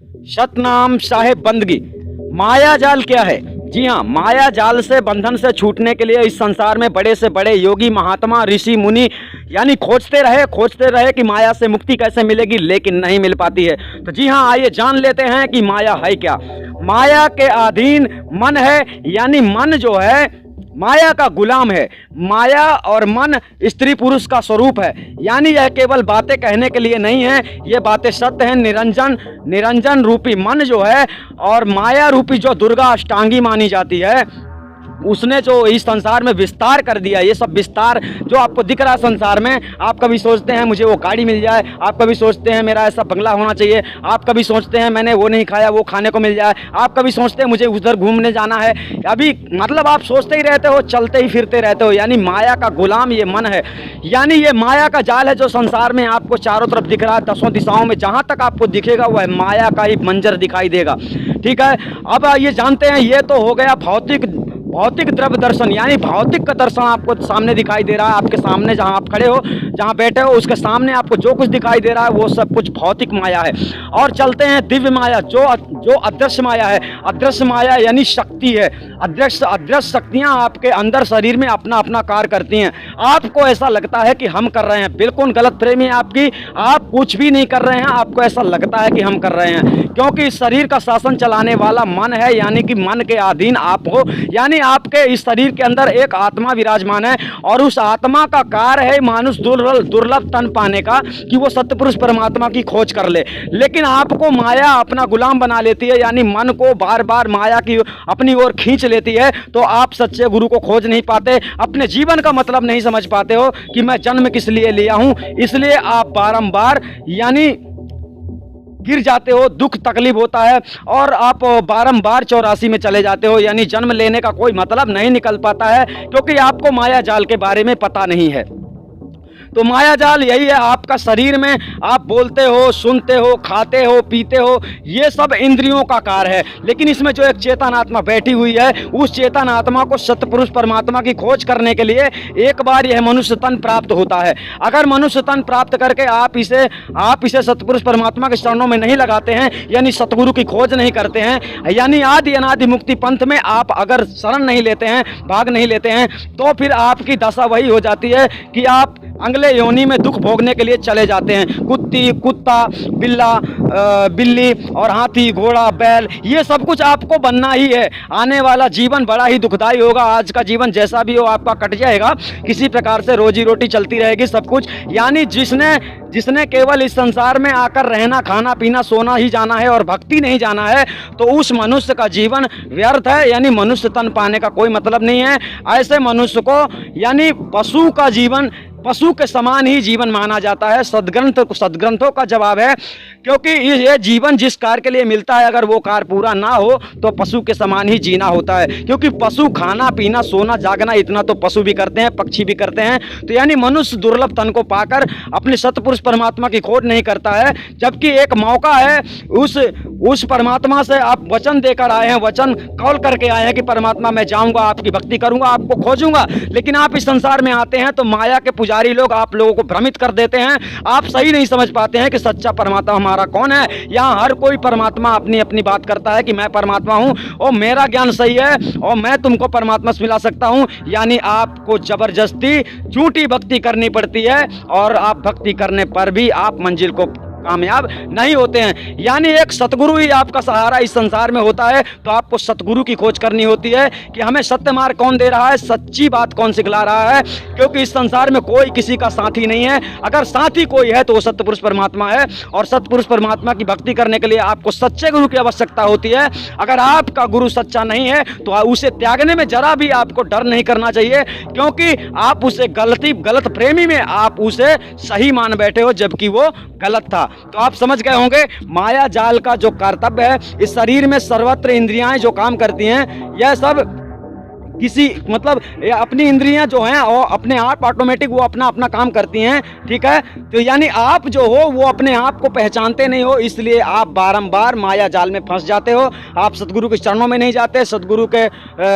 सतनाम साहेब बंदगी। माया जाल क्या है? जी हाँ, माया जाल से बंधन से छूटने के लिए इस संसार में बड़े से बड़े योगी महात्मा ऋषि मुनि यानी खोजते रहे कि माया से मुक्ति कैसे मिलेगी, लेकिन नहीं मिल पाती है। तो जी हाँ, आइए जान लेते हैं कि माया है क्या। माया के अधीन मन है, यानी मन जो है माया का गुलाम है। माया और मन स्त्री पुरुष का स्वरूप है, यानी यह केवल बातें कहने के लिए नहीं है, ये बातें सत्य हैं। निरंजन रूपी मन जो है और माया रूपी जो दुर्गा अष्टांगी मानी जाती है, उसने जो इस संसार में विस्तार कर दिया। ये सब विस्तार जो आपको दिख रहा है संसार में, आप कभी सोचते हैं मुझे वो गाड़ी मिल जाए, आप कभी सोचते हैं मेरा ऐसा बंगला होना चाहिए, आप कभी सोचते हैं मैंने वो नहीं खाया वो खाने को मिल जाए, आप कभी सोचते हैं मुझे उधर घूमने जाना है। अभी मतलब आप सोचते ही रहते हो, चलते ही फिरते रहते हो, यानी माया का गुलाम ये मन है। यानी ये माया का जाल है जो संसार में आपको चारों तरफ दिख रहा है। 10 दिशाओं में जहाँ तक आपको दिखेगा वह माया का ही मंजर दिखाई देगा। ठीक है, अब ये जानते हैं, ये तो हो गया भौतिक द्रव्य दर्शन, यानी भौतिक का दर्शन आपको सामने दिखाई दे रहा है। आपके सामने जहां आप खड़े हो, जहां बैठे हो, उसके सामने आपको जो कुछ दिखाई दे रहा है वो सब कुछ भौतिक माया है। और चलते हैं दिव्य माया, जो अदृश्य माया है। अदृश्य माया यानी शक्ति है। अदृश्य शक्तियां आपके अंदर शरीर में अपना अपना कार्य करती हैं। आपको ऐसा लगता है कि हम कर रहे हैं, बिल्कुल गलत फहमी है आपकी। आप कुछ भी नहीं कर रहे हैं, आपको ऐसा लगता है कि हम कर रहे हैं, क्योंकि इस शरीर का शासन चलाने वाला मन है, यानी कि मन के अधीन आप हो। यानी आपके इस शरीर के अंदर एक आत्मा विराजमान है, और उस आत्मा का कार्य है मानुष दुर्लभ तन पाने का, कि वो सत्य पुरुष परमात्मा की खोज कर ले। लेकिन आपको माया अपना गुलाम बना लेती है, यानी मन को बार बार माया की अपनी ओर खींच लेती है। तो आप सच्चे गुरु को खोज नहीं पाते, अपने जीवन का मतलब नहीं समझ पाते हो कि मैं जन्म किस लिए लिया हूं। इसलिए आप बारंबार यानी गिर जाते हो, दुख तकलीफ होता है, और आप बारंबार 84 में चले जाते हो, यानी जन्म लेने का कोई मतलब नहीं निकल पाता है, क्योंकि आपको माया जाल के बारे में पता नहीं है। तो माया जाल यही है, आपका शरीर में आप बोलते हो, सुनते हो, खाते हो, पीते हो, ये सब इंद्रियों का कार्य है। लेकिन इसमें जो एक चेतन आत्मा बैठी हुई है, उस चेतन आत्मा को सतपुरुष परमात्मा की खोज करने के लिए एक बार यह मनुष्य तन प्राप्त होता है। अगर मनुष्य तन प्राप्त करके आप इसे सतपुरुष परमात्मा के चरणों में नहीं लगाते हैं, यानी सतगुरु की खोज नहीं करते हैं, यानी आदि अनादि मुक्ति पंथ में आप अगर शरण नहीं लेते हैं, भाग नहीं लेते हैं, तो फिर आपकी दशा वही हो जाती है कि आप अगले योनि में दुख भोगने के लिए चले जाते हैं। कुत्ता, बिल्ली और हाथी, घोड़ा, बैल, ये सब कुछ आपको बनना ही है। आने वाला जीवन बड़ा ही दुखदाई होगा। आज का जीवन जैसा भी हो आपका कट जाएगा, किसी प्रकार से रोजी रोटी चलती रहेगी, सब कुछ। यानी जिसने केवल इस संसार में आकर रहना, खाना, पीना, सोना ही जाना है और भक्ति नहीं जाना है, तो उस मनुष्य का जीवन व्यर्थ है, यानी मनुष्य तन पाने का कोई मतलब नहीं है। ऐसे मनुष्य को यानी पशु के समान ही जीवन माना जाता है। सदग्रंथों का जवाब है, क्योंकि ये जीवन जिस कार्य के लिए मिलता है, अगर वो कार्य पूरा ना हो तो पशु के समान ही जीना होता है। क्योंकि पशु खाना पीना सोना जागना इतना तो पशु भी करते हैं, पक्षी भी करते हैं। तो यानी मनुष्य दुर्लभ तन को पाकर अपने सतपुरुष परमात्मा की खोज नहीं करता है, जबकि एक मौका है, उस परमात्मा से आप वचन देकर आए हैं, वचन कॉल करके आए हैं कि परमात्मा मैं जाऊंगा, आपकी भक्ति करूंगा, आपको खोजूंगा। लेकिन आप इस संसार में आते हैं तो माया के पुजारी लोग आप लोगों को भ्रमित कर देते हैं। आप सही नहीं समझ पाते हैं कि सच्चा परमात्मा हमारा कौन है। यहाँ हर कोई परमात्मा अपनी अपनी बात करता है कि मैं परमात्मा हूँ और मेरा ज्ञान सही है और मैं तुमको परमात्मा से मिला सकता हूँ। यानी आपको जबरदस्ती झूठी भक्ति करनी पड़ती है, और आप भक्ति करने पर भी आप मंजिल को कामयाब नहीं होते हैं। यानी एक सतगुरु ही आपका सहारा इस संसार में होता है। तो आपको सतगुरु की खोज करनी होती है कि हमें सत्य मार्ग कौन दे रहा है, सच्ची बात कौन सिखला रहा है। क्योंकि इस संसार में कोई किसी का साथी नहीं है। अगर साथी कोई है तो वो सतपुरुष परमात्मा है, और सतपुरुष परमात्मा की भक्ति करने के लिए आपको सच्चे गुरु की आवश्यकता होती है। अगर आपका गुरु सच्चा नहीं है तो उसे त्यागने में जरा भी आपको डर नहीं करना चाहिए, क्योंकि आप उसे गलत प्रेमी में आप उसे सही मान बैठे हो, जबकि वो गलत था। तो आप समझ गए होंगे माया जाल का जो कर्तव्य है। इस शरीर में सर्वत्र इंद्रियाएं जो काम करती हैं, यह सब किसी मतलब अपनी इंद्रियां जो हैं वो अपने आप ऑटोमेटिक वो अपना अपना काम करती हैं, ठीक है। तो यानी आप जो हो वो अपने आप को पहचानते नहीं हो, इसलिए आप बारंबार माया जाल में फंस जाते हो। आप सदगुरु के चरणों में नहीं जाते, सदगुरु के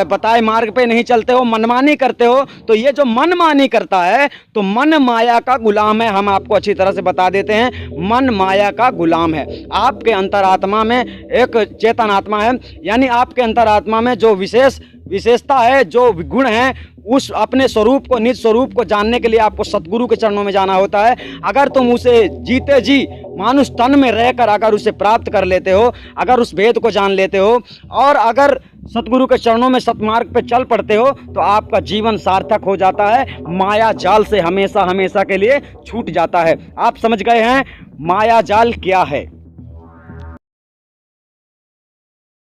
बताए मार्ग पे नहीं चलते हो, मनमानी करते हो। तो ये जो मनमानी करता है तो मन माया का गुलाम है। हम आपको अच्छी तरह से बता देते हैं, मन माया का गुलाम है। आपके अंतरात्मा में एक चेतन आत्मा है, यानी आपके अंतरात्मा में जो विशेषता है, जो गुण है, उस अपने स्वरूप को, निज स्वरूप को जानने के लिए आपको सतगुरु के चरणों में जाना होता है। अगर तुम उसे जीते जी मानुष तन में रहकर अगर उसे प्राप्त कर लेते हो, अगर उस भेद को जान लेते हो और अगर सतगुरु के चरणों में सतमार्ग पे चल पड़ते हो तो आपका जीवन सार्थक हो जाता है, माया जाल से हमेशा हमेशा के लिए छूट जाता है। आप समझ गए हैं माया जाल क्या है।